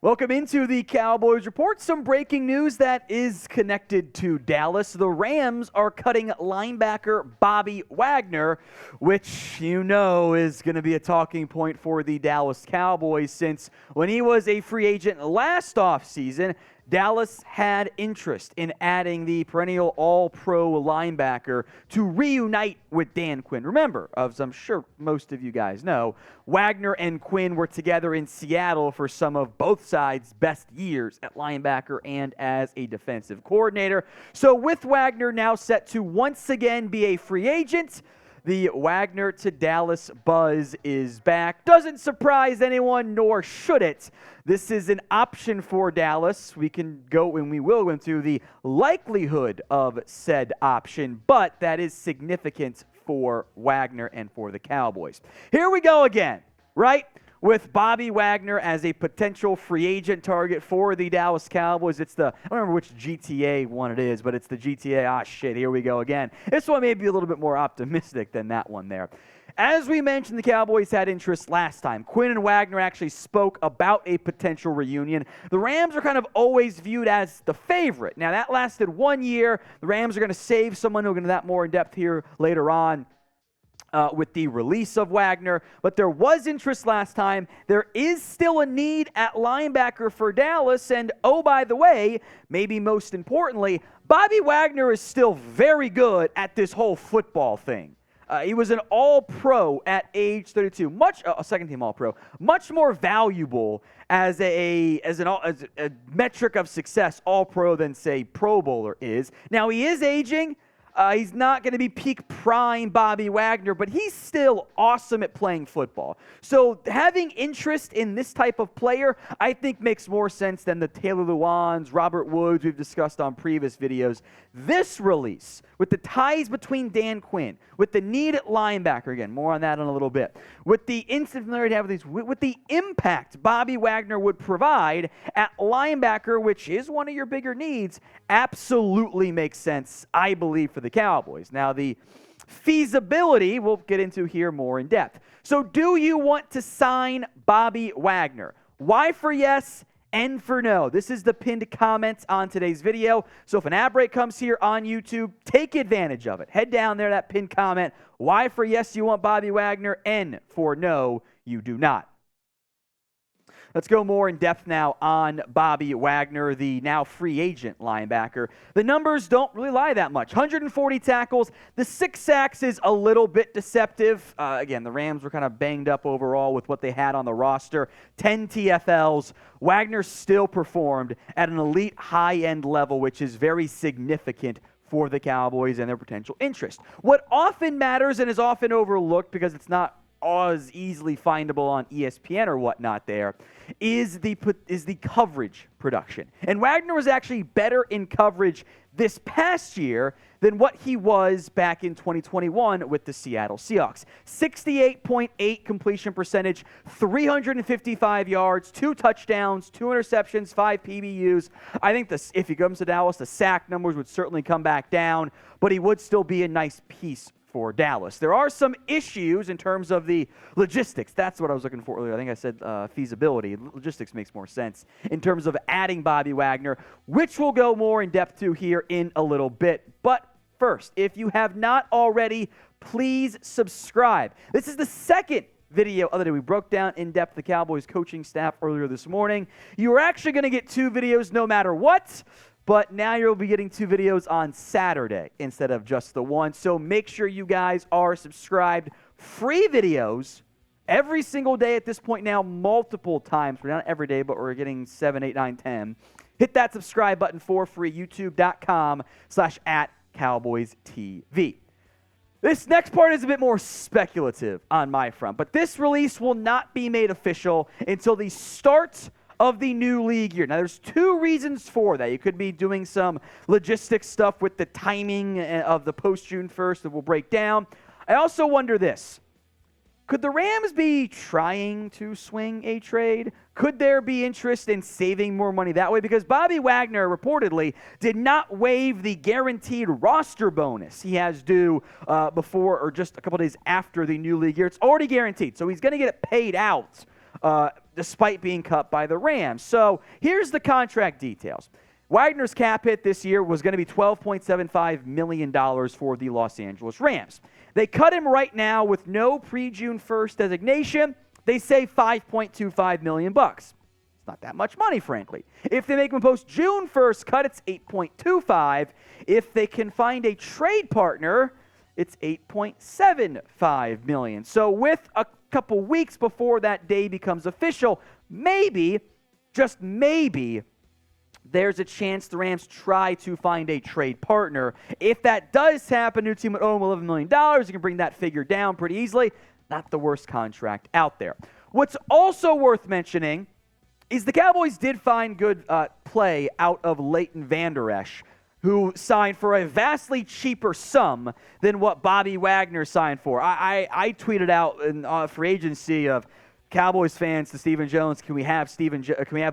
Welcome into the Cowboys Report. Some breaking news that is connected to Dallas. The Rams are cutting linebacker Bobby Wagner, which you know is going to be a talking point for the Dallas Cowboys since when he was a free agent last offseason, Dallas had interest in adding the perennial all-pro linebacker to reunite with Dan Quinn. Remember, as I'm sure most of you guys know, Wagner and Quinn were together in Seattle for some of both sides' best years at linebacker and as a defensive coordinator. So with Wagner now set to once again be a free agent, the Wagner to Dallas buzz is back. Doesn't surprise anyone, nor should it. This is an option for Dallas. We can go and we will go into the likelihood of said option, but that is significant for Wagner and for the Cowboys. Here we go again, right? With Bobby Wagner as a potential free agent target for the Dallas Cowboys. It's I don't remember which GTA one it is, but it's the GTA. Shit, here we go again. This one may be a little bit more optimistic than that one there. As we mentioned, the Cowboys had interest last time. Quinn and Wagner actually spoke about a potential reunion. The Rams are kind of always viewed as the favorite. Now, that lasted 1 year. The Rams are going to save someone. We'll get into that more in depth here later on. With the release of Wagner, but there was interest last time. There is still a need at linebacker for Dallas, and oh, by the way, maybe most importantly, Bobby Wagner is still very good at this whole football thing. He was an all-pro at age 32, a second-team all-pro, much more valuable as a metric of success all-pro than, say, Pro Bowler is. Now, he is aging. He's not going to be peak prime Bobby Wagner, but he's still awesome at playing football. So having interest in this type of player, I think makes more sense than the Taylor Lewans, Robert Woods we've discussed on previous videos. This release, with the ties between Dan Quinn, with the need at linebacker, again, more on that in a little bit, with the instant familiarity to have with these, with the impact Bobby Wagner would provide at linebacker, which is one of your bigger needs, absolutely makes sense, I believe, for the Cowboys. Now, the feasibility we'll get into here more in depth. So do you want to sign Bobby Wagner? Y for yes, N for no. This is the pinned comment on today's video. So if an ad break comes here on YouTube, take advantage of it. Head down there, that pinned comment. Y for yes, you want Bobby Wagner. N for no, you do not. Let's go more in depth now on Bobby Wagner, the now free agent linebacker. The numbers don't really lie that much. 140 tackles. The 6 sacks is a little bit deceptive. Again, the Rams were kind of banged up overall with what they had on the roster. 10 TFLs. Wagner still performed at an elite high-end level, which is very significant for the Cowboys and their potential interest. What often matters and is often overlooked because it's not as easily findable on ESPN or whatnot there, is the coverage production. And Wagner was actually better in coverage this past year than what he was back in 2021 with the Seattle Seahawks. 68.8 completion percentage, 355 yards, 2 touchdowns, 2 interceptions, 5 PBUs. I think if he comes to Dallas, the sack numbers would certainly come back down, but he would still be a nice piece for Dallas. There are some issues in terms of the logistics. That's what I was looking for earlier. I think I said feasibility. Logistics makes more sense in terms of adding Bobby Wagner, which we'll go more in depth to here in a little bit. But first, if you have not already, please subscribe. This is the second video other than we broke down in depth the Cowboys coaching staff earlier this morning. You are actually going to get 2 videos no matter what. But now you'll be getting 2 videos on Saturday instead of just the one. So make sure you guys are subscribed. Free videos every single day at this point now, multiple times. We're not every day, but we're getting 7, 8, 9, 10. Hit that subscribe button for free, youtube.com/@CowboysTV. This next part is a bit more speculative on my front, but this release will not be made official until the start of the new league year. Now, there's 2 reasons for that. You could be doing some logistics stuff with the timing of the post-June 1st that we'll break down. I also wonder this. Could the Rams be trying to swing a trade? Could there be interest in saving more money that way? Because Bobby Wagner reportedly did not waive the guaranteed roster bonus he has due before or just a couple days after the new league year. It's already guaranteed, so he's going to get it paid out despite being cut by the Rams. So here's the contract details. Wagner's cap hit this year was going to be $12.75 million for the Los Angeles Rams. They cut him right now with no pre-June 1st designation. They say $5.25 million. It's not that much money, frankly. If they make him a post-June 1st cut, it's $8.25. If they can find a trade partner, it's $8.75 million. So with a couple weeks before that day becomes official, maybe, just maybe, there's a chance the Rams try to find a trade partner. If that does happen, new team would owe him $11 million. You can bring that figure down pretty easily. Not the worst contract out there. What's also worth mentioning is the Cowboys did find good play out of Leighton Vander, Esch, who signed for a vastly cheaper sum than what Bobby Wagner signed for. I tweeted out in free agency of Cowboys fans to Stephen Jones, can we have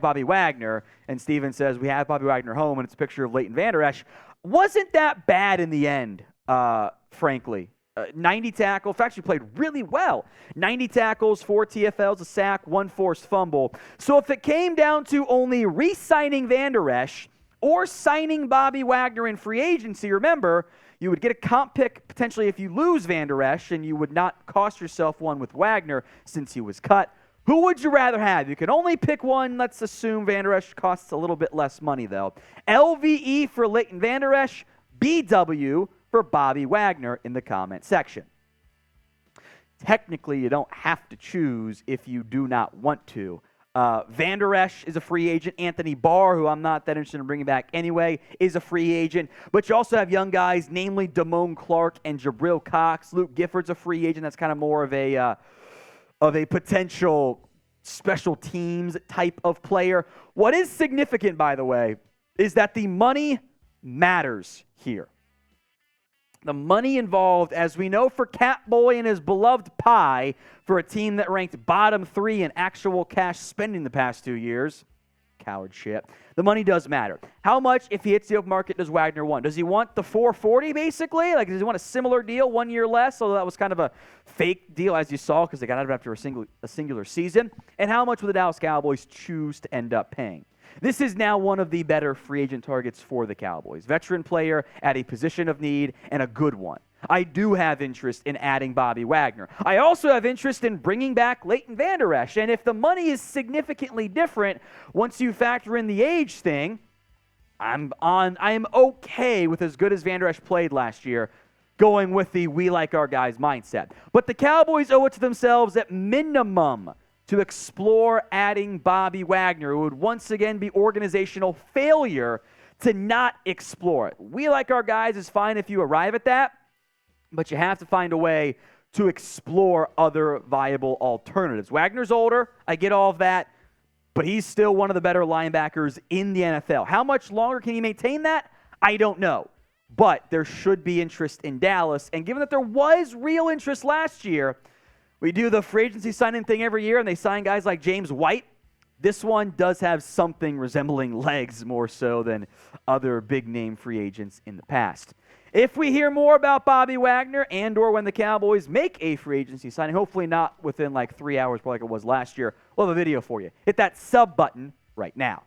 Bobby Wagner? And Stephen says, we have Bobby Wagner home, and it's a picture of Leighton Vander Esch. Wasn't that bad in the end, frankly. 90 tackles, actually played really well. 90 tackles, 4 TFLs, a sack, 1 forced fumble. So if it came down to only re-signing Vander Esch or signing Bobby Wagner in free agency, remember, you would get a comp pick potentially if you lose Vander Esch, and you would not cost yourself one with Wagner since he was cut. Who would you rather have? You can only pick one. Let's assume Vander Esch costs a little bit less money, though. LVE for Leighton Vander Esch, BW for Bobby Wagner in the comment section. Technically, you don't have to choose if you do not want to. Vander Esch is a free agent. Anthony Barr, who I'm not that interested in bringing back anyway, is a free agent. But you also have young guys, namely Damone Clark and Jabril Cox. Luke Gifford's a free agent. That's kind of more of a potential special teams type of player. What is significant, by the way, is that the money matters here. The money involved, as we know for Catboy and his beloved pie, for a team that ranked bottom 3 in actual cash spending the past 2 years, coward shit, the money does matter. How much, if he hits the open market, does Wagner want? Does he want the $440 basically? Like, does he want a similar deal, 1 year less? Although that was kind of a fake deal, as you saw, because they got out of it after a singular season. And how much would the Dallas Cowboys choose to end up paying? This is now one of the better free agent targets for the Cowboys. Veteran player at a position of need, and a good one. I do have interest in adding Bobby Wagner. I also have interest in bringing back Leighton Vander Esch. And if the money is significantly different, once you factor in the age thing, I am okay with, as good as Vander Esch played last year, going with the we like our guys mindset. But the Cowboys owe it to themselves at minimum to explore adding Bobby Wagner. It would once again be organizational failure to not explore it. We like our guys is fine if you arrive at that, but you have to find a way to explore other viable alternatives. Wagner's older, I get all of that, but he's still one of the better linebackers in the NFL. How much longer can he maintain that? I don't know. But there should be interest in Dallas, and given that there was real interest last year, we do the free agency signing thing every year, and they sign guys like James White. This one does have something resembling legs more so than other big-name free agents in the past. If we hear more about Bobby Wagner and or when the Cowboys make a free agency signing, hopefully not within like 3 hours, probably like it was last year, we'll have a video for you. Hit that sub button right now.